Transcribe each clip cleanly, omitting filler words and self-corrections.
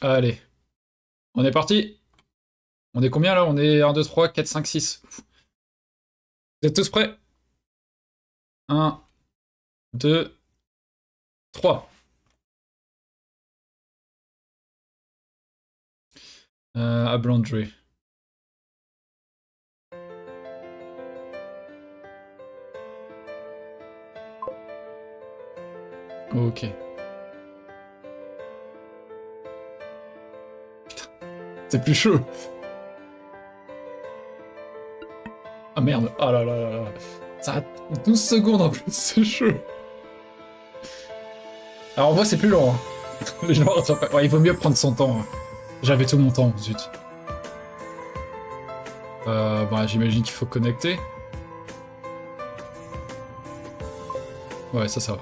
Allez, on est parti. On est combien là? On est 1, 2, 3, 4, 5, 6. Vous êtes tous prêts? 1, 2, 3. À Blandry. Ok. C'est plus chaud. Ah merde. Ah là là là là. Ça a 12 secondes en plus, c'est chaud. Alors en vrai, c'est plus lent. Hein. Les gens rattrapent pas. Ouais, il vaut mieux prendre son temps. Hein. J'avais tout mon temps, zut. Bah, j'imagine qu'il faut connecter. Ouais, ça va.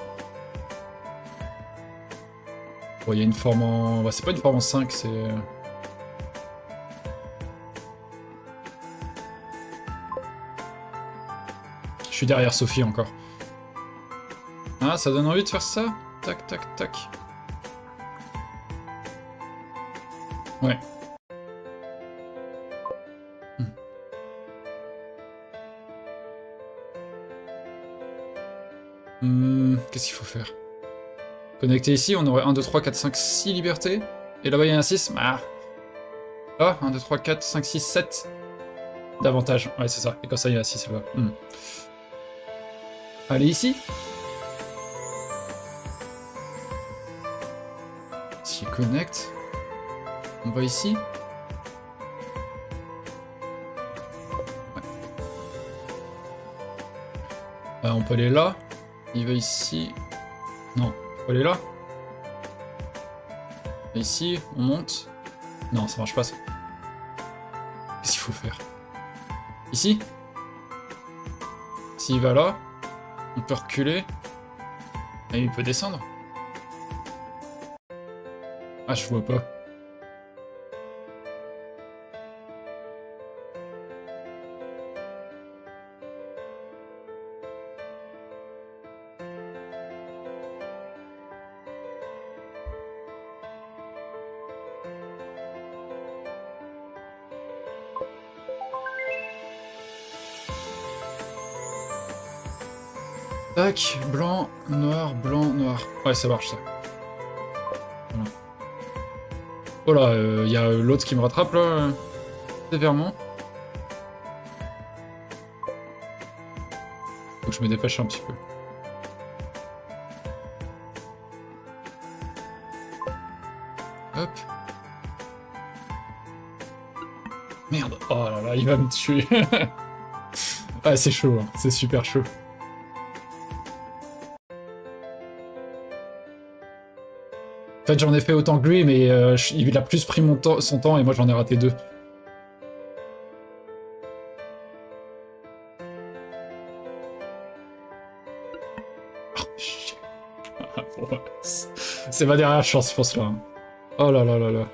Bon, il y a une forme en... Bah, c'est pas une forme en 5, c'est... Je suis derrière Sophie encore. Ah, ça donne envie de faire ça? Tac, tac, tac. Ouais. Qu'est-ce qu'il faut faire? Connecter ici, on aurait 1, 2, 3, 4, 5, 6 libertés. Et là-bas, il y a un 6. Ah. Ah, 1, 2, 3, 4, 5, 6, 7. Davantage. Ouais, c'est ça. Et comme ça, il y a 6 là-bas. Allez, ici. Si connecte. On va ici. Ouais. On peut aller là. Il va ici. Non, on peut aller là. Et ici, on monte. Non, ça marche pas ça. Qu'est-ce qu'il faut faire? Ici. S'il va là, on peut reculer. Et il peut descendre. Ah, je vois pas. Tac, blanc, noir, blanc, noir. Ouais, ça marche ça. Voilà. Oh là, il y a l'autre qui me rattrape là, sévèrement. Faut que je me dépêche un petit peu. Hop. Merde. Oh là là, il va me tuer. Ah, c'est chaud, hein. C'est super chaud. En fait, j'en ai fait autant que lui, mais il a plus pris son temps et moi j'en ai raté deux. Oh, shit. Bon, c'est ma dernière chance, je pense là. Hein. Oh là là là là.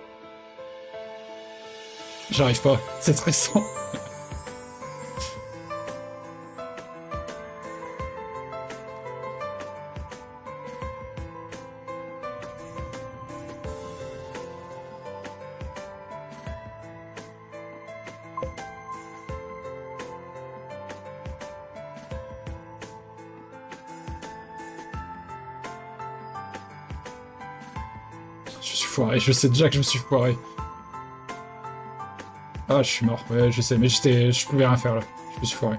J'arrive pas. C'est stressant. Je suis foiré. Je sais déjà que je me suis foiré. Ah, je suis mort. Ouais, je sais, mais je pouvais rien faire là. Je me suis foiré.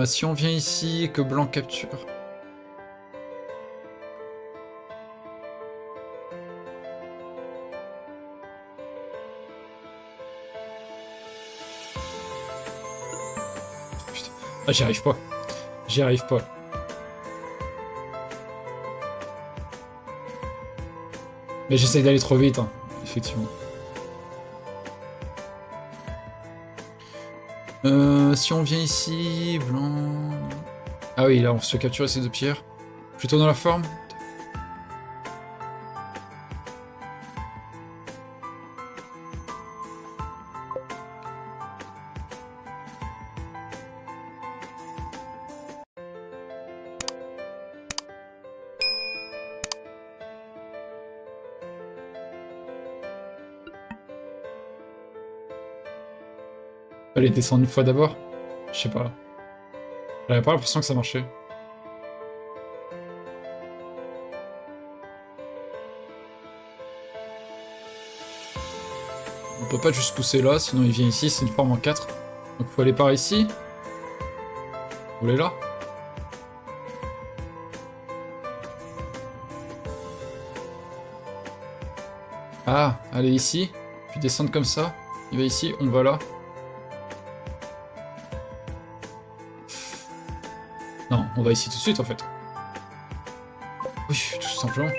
Si on vient ici, que blanc capture. Putain. Ah, j'y arrive pas. J'y arrive pas. Mais j'essaye d'aller trop vite, hein, effectivement. Si on vient ici, blanc... Ah oui, là, on se fait capturer ces deux pierres. Plutôt dans la forme. Fallait descendre une fois d'abord. Je sais pas. J'avais pas l'impression que ça marchait. On peut pas juste pousser là, sinon il vient ici, c'est une forme en 4. Donc faut aller par ici. Vous voulez là? Ah, allez ici. Puis descendre comme ça. Il va ici, on va là. Non, on va ici tout de suite en fait. Oui, tout simplement.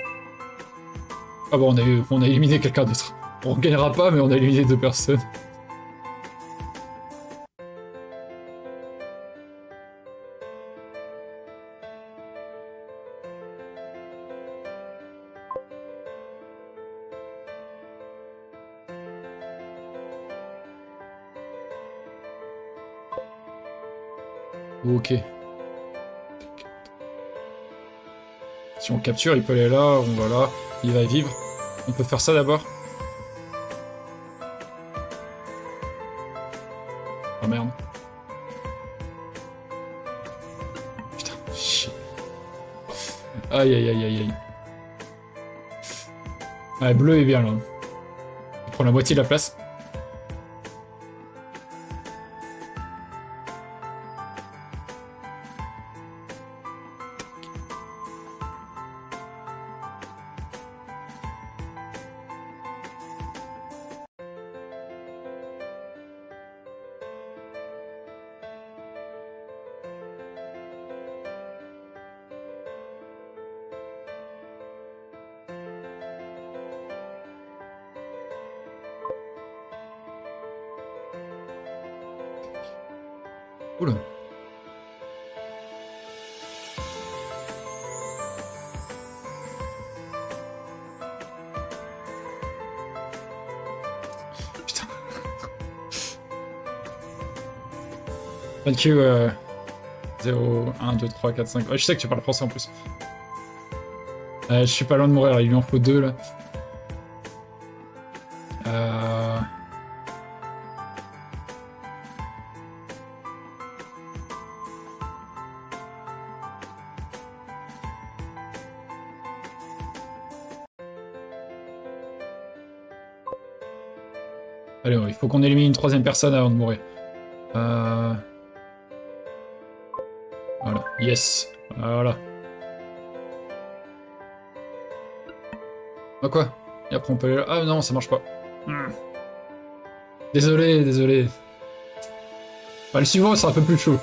Ah bon, on a éliminé quelqu'un d'autre. On gagnera pas, mais on a éliminé 2 personnes. Ok. Si on capture, il peut aller là, on va là, il va vivre. On peut faire ça d'abord. Oh merde. Putain, chier. Aïe aïe aïe aïe aïe. Ouais, bleu est bien là. Il prend la moitié de la place. Oula. Putain. Thank you, 0, 1, 2, 3, 4, 5. Ouais, je sais que tu parles français en plus. Je suis pas loin de mourir, il lui en faut 2 là. Allez, il faut qu'on élimine une 3ème personne avant de mourir. Voilà, yes. Voilà. Ah quoi? Et après on peut aller là. Ah non, ça marche pas. Désolé, désolé. Bah, le suivant sera un peu plus chaud.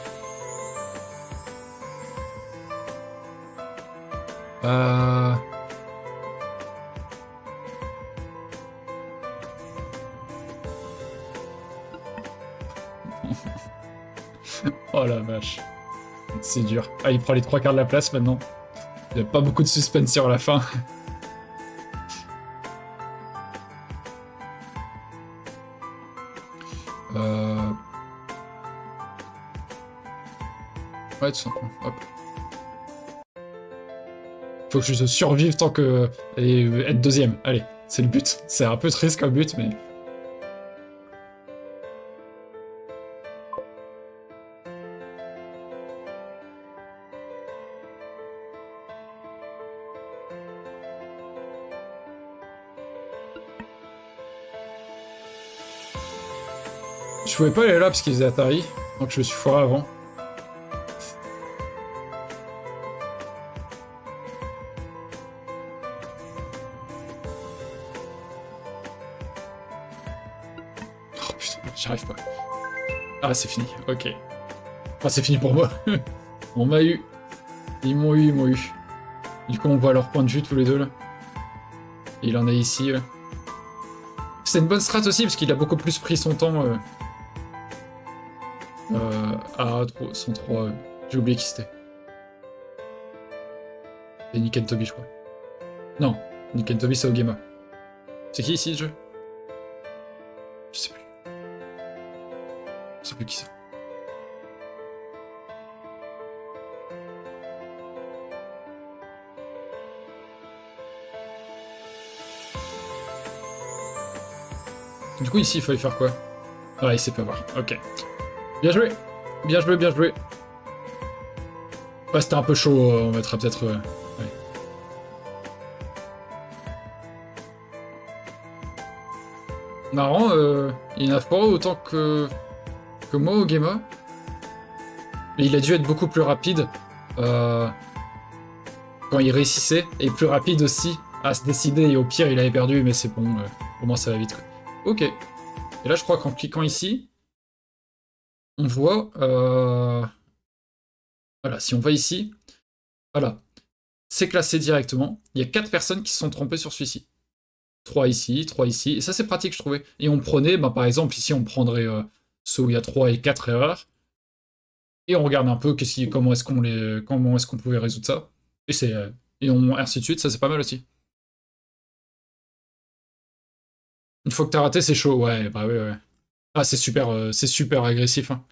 Oh la vache. C'est dur. Ah, il prend les 3 quarts de la place maintenant. Il n'y a pas beaucoup de suspense sur la fin. Ouais, tout simplement. Hop. Faut que je survive tant que... Et être 2ème. Allez, c'est le but. C'est un peu triste comme but, mais... Je pouvais pas aller là parce qu'ils faisaient Atari, donc je me suis foiré avant. Oh putain, j'arrive pas. Ah, c'est fini, ok. Enfin, c'est fini pour moi. On m'a eu. Ils m'ont eu, ils m'ont eu. Du coup, on voit leur point de vue tous les deux là. Et il en est ici. C'est une bonne strat aussi parce qu'il a beaucoup plus pris son temps. À 103. J'ai oublié qui c'était. C'est Niken Toby, je crois. Non, Niken Toby, c'est Ogema. C'est qui ici, ce jeu? Je sais plus. Je sais plus qui c'est. Du coup, ici, il fallait faire quoi? Ouais, il sait pas voir. Ok. Bien joué. Bien joué, bien joué. Ouais, c'était un peu chaud, on mettra peut-être... ouais. Marrant, il n'a pas autant que moi au Game. Mais il a dû être beaucoup plus rapide euh, quand il réussissait, et plus rapide aussi à se décider, et au pire il avait perdu, mais c'est bon, au moins ça va vite. Quoi. Ok. Et là je crois qu'en cliquant ici, on voit... Voilà, si on va ici, voilà, c'est classé directement. Il y a 4 personnes qui se sont trompées sur celui-ci. 3 ici, et ça c'est pratique je trouvais. Et on prenait, bah, par exemple ici on prendrait ceux où il y a 3 et 4 erreurs, et on regarde un peu comment est-ce qu'on pouvait résoudre ça. Et c'est et on ainsi de suite, ça c'est pas mal aussi. Une fois que t'as raté, c'est chaud, ouais, bah ouais, ouais. Ah, c'est super agressif. Hein.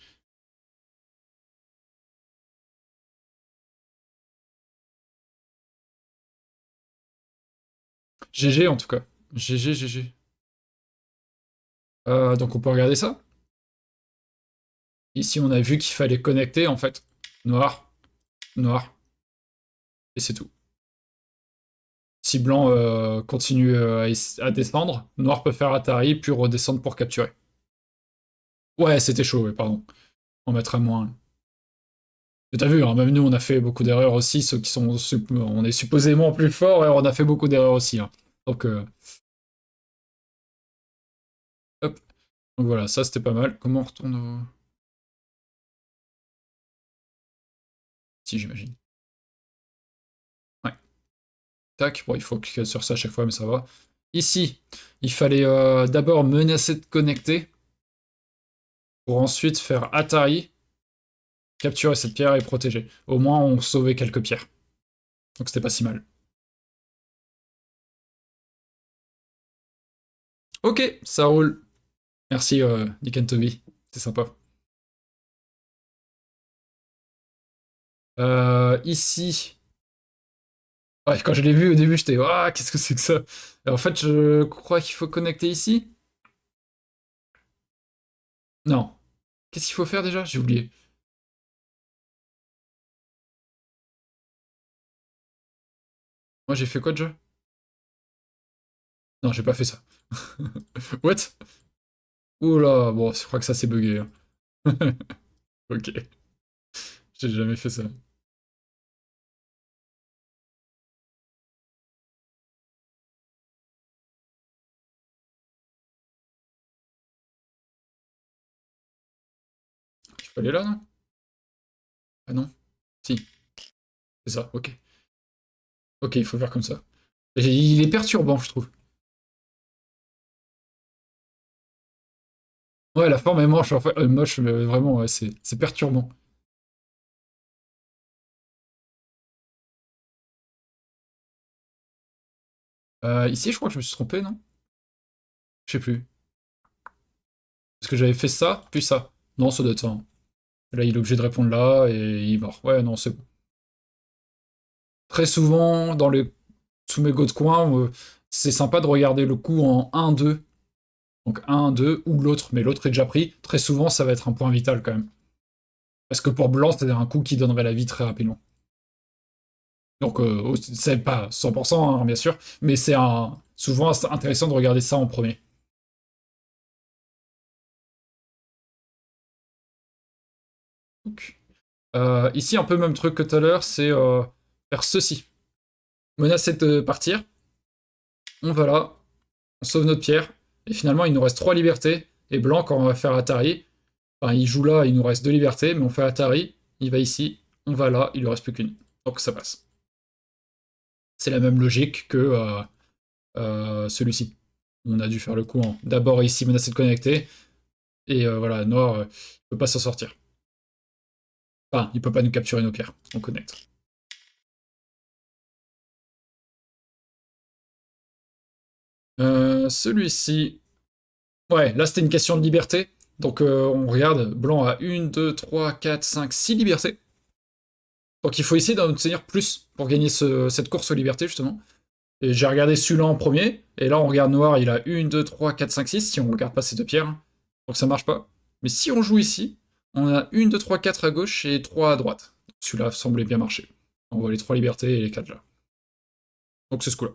GG en tout cas. GG, GG. Donc on peut regarder ça. Ici, on a vu qu'il fallait connecter en fait. Noir, noir, et c'est tout. Si blanc continue à descendre, noir peut faire Atari, puis redescendre pour capturer. Ouais, c'était chaud, ouais, pardon. On mettra moins. T'as vu, hein, même nous, on a fait beaucoup d'erreurs aussi. Ceux qui sont, on est supposément plus forts, et on a fait beaucoup d'erreurs aussi. Hein. Donc, hop. Donc voilà, ça c'était pas mal. Comment on retourne au... Si, j'imagine. Ouais. Tac. Bon, il faut cliquer sur ça à chaque fois, mais ça va. Ici, il fallait d'abord menacer de connecter pour ensuite faire Atari, capturer cette pierre et protéger. Au moins, on sauvait quelques pierres. Donc c'était pas si mal. Ok, ça roule. Merci, Nick and Toby. C'est sympa. Ici. Ouais, quand je l'ai vu au début, j'étais ah, qu'est-ce que c'est que ça? Et en fait, je crois qu'il faut connecter ici. Non. Qu'est-ce qu'il faut faire déjà? J'ai oublié. Moi, j'ai fait quoi déjà? Non, j'ai pas fait ça. What? Oula, bon, je crois que ça s'est bugué. Hein. Ok, j'ai jamais fait ça. Il faut aller là, non? Ah non? Si, c'est ça, ok. Ok, il faut faire comme ça. Il est perturbant, je trouve. Ouais, la forme est moche, en fait, moche, mais vraiment, ouais, c'est perturbant. Ici, je crois que je me suis trompé, non? Je sais plus. Parce que j'avais fait ça, puis ça. Non, ça doit être ça. Hein. Là, il est obligé de répondre là, et il mord. Ouais, non, c'est bon. Très souvent, sous mes go de coin, c'est sympa de regarder le coup en 1-2. Donc 1-2, ou l'autre, mais l'autre est déjà pris. Très souvent, ça va être un point vital quand même. Parce que pour blanc, c'est un coup qui donnerait la vie très rapidement. Donc, c'est pas 100%, hein, bien sûr, mais souvent intéressant de regarder ça en premier. Donc, ici, un peu le même truc que tout à l'heure, c'est faire ceci. Menacer de partir, on va là, on sauve notre pierre, et finalement, il nous reste 3 libertés, et blanc, quand on va faire Atari, enfin, il joue là, il nous reste 2 libertés, mais on fait Atari, il va ici, on va là, il lui reste plus qu'une. Donc ça passe. C'est la même logique que celui-ci. On a dû faire le coup en d'abord ici menacer de connecter, et voilà, noir, il peut pas s'en sortir. Enfin, il peut pas nous capturer nos pierres, on connecte. Celui-ci, ouais, là c'était une question de liberté, donc on regarde, blanc a 1, 2, 3, 4, 5, 6 libertés. Donc il faut essayer d'en obtenir plus pour gagner cette course aux libertés, justement. Et j'ai regardé celui-là en premier, et là on regarde noir, il a 1, 2, 3, 4, 5, 6, si on regarde pas ces deux pierres. Donc ça marche pas. Mais si on joue ici, on a 1, 2, 3, 4 à gauche et 3 à droite. Celui-là semblait bien marcher. On voit les 3 libertés et les 4 là. Donc c'est ce coup-là.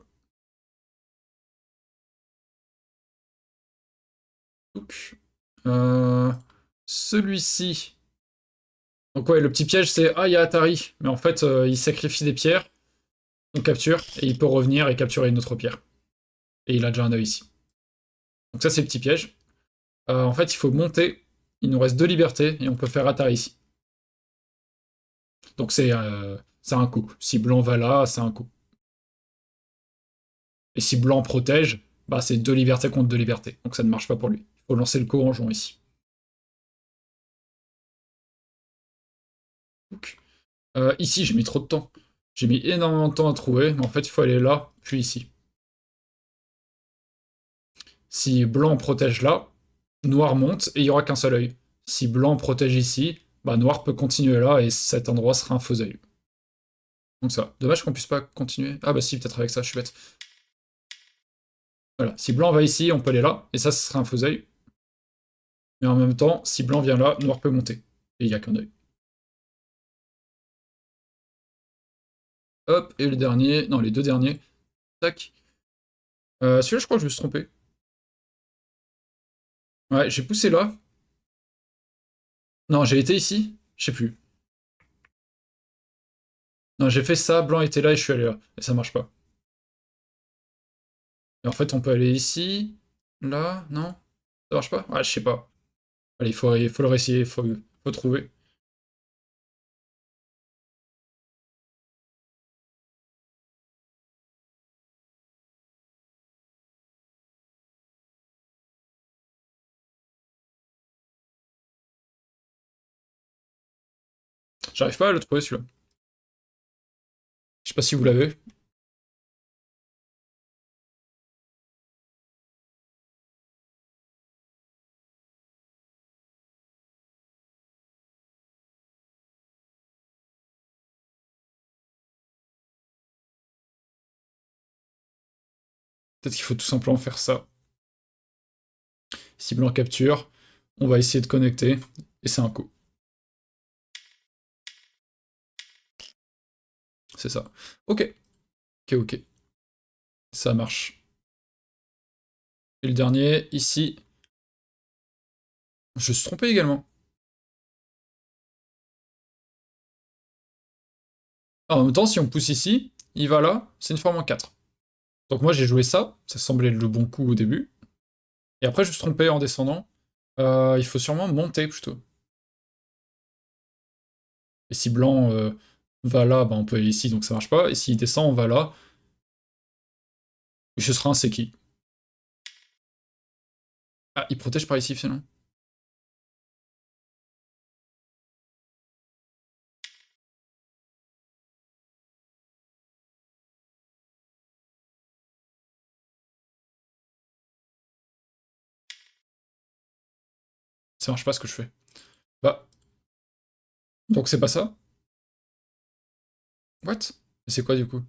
Donc, celui-ci. Donc ouais, le petit piège c'est ah il y a Atari, mais en fait il sacrifie des pierres, on capture et il peut revenir et capturer une autre pierre. Et il a déjà un œil ici. Donc ça c'est le petit piège. En fait il faut monter, il nous reste 2 libertés et on peut faire Atari ici. Donc c'est un coup. Si blanc va là, c'est un coup. Et si blanc protège, bah c'est 2 libertés contre 2 libertés. Donc ça ne marche pas pour lui. Il faut lancer le coup en jouant ici. Donc, ici j'ai mis trop de temps. J'ai mis énormément de temps à trouver, mais en fait il faut aller là, puis ici. Si blanc protège là, noir monte et il n'y aura qu'un seul œil. Si blanc protège ici, bah noir peut continuer là et cet endroit sera un faux œil. Donc ça. Dommage qu'on puisse pas continuer. Ah bah si, peut-être avec ça, je suis bête. Voilà, si blanc va ici, on peut aller là, et ça, ce sera un faux œil. Mais en même temps, si blanc vient là, noir peut monter. Et il n'y a qu'un œil. Hop, et le dernier, non, les deux derniers. Tac. Celui-là, je crois que je me suis trompé. Ouais, j'ai poussé là. Non, j'ai été ici. Je sais plus. Non, j'ai fait ça, blanc était là et je suis allé là. Et ça marche pas. Et en fait, on peut aller ici, là, non? Ça marche pas? Ouais, je sais pas. Allez, il faut le réessayer, faut trouver. J'arrive pas à le trouver celui-là. Je sais pas si vous l'avez. Peut-être qu'il faut tout simplement faire ça. Si blanc capture, on va essayer de connecter, et c'est un coup. C'est ça. Ok. Ok, ok. Ça marche. Et le dernier, ici. Je suis trompé également. Ah, en même temps, si on pousse ici, il va là, c'est une forme en 4. Donc moi j'ai joué ça semblait le bon coup au début. Et après je me suis trompé en descendant. Il faut sûrement monter plutôt. Et si blanc va là, bah, on peut aller ici, donc ça marche pas. Et s'il descend, on va là. Et ce sera un Seki. Ah, il protège par ici finalement. Ça marche pas ce que je fais. Bah, donc c'est pas ça? What? Et c'est quoi du coup?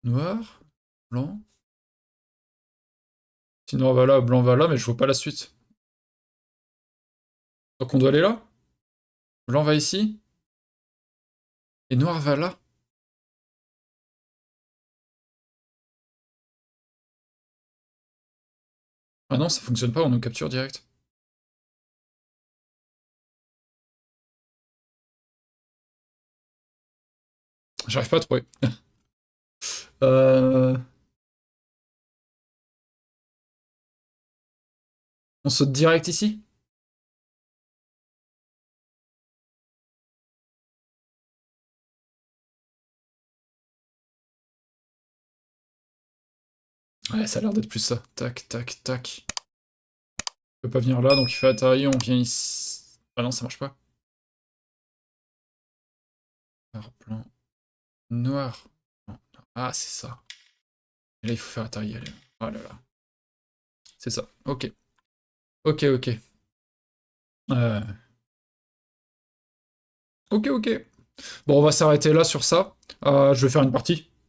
Noir? Blanc? Si noir va là, blanc va là, mais je vois pas la suite. Donc on doit aller là? Blanc va ici? Et noir va là? Ah non, ça fonctionne pas, on nous capture direct. J'arrive pas à trouver. Euh... On saute direct ici? Ouais, ça a l'air d'être plus ça. Tac, tac, tac. On peut pas venir là, donc il fait Atari, on vient ici. Ah non, ça marche pas. Noir, blanc, noir. Non, non. Ah, c'est ça. Et là, il faut faire Atari, allez. Oh là là. C'est ça. Ok. Ok, ok. Euh, Ok, ok. Bon, on va s'arrêter là sur ça. Je vais faire une partie.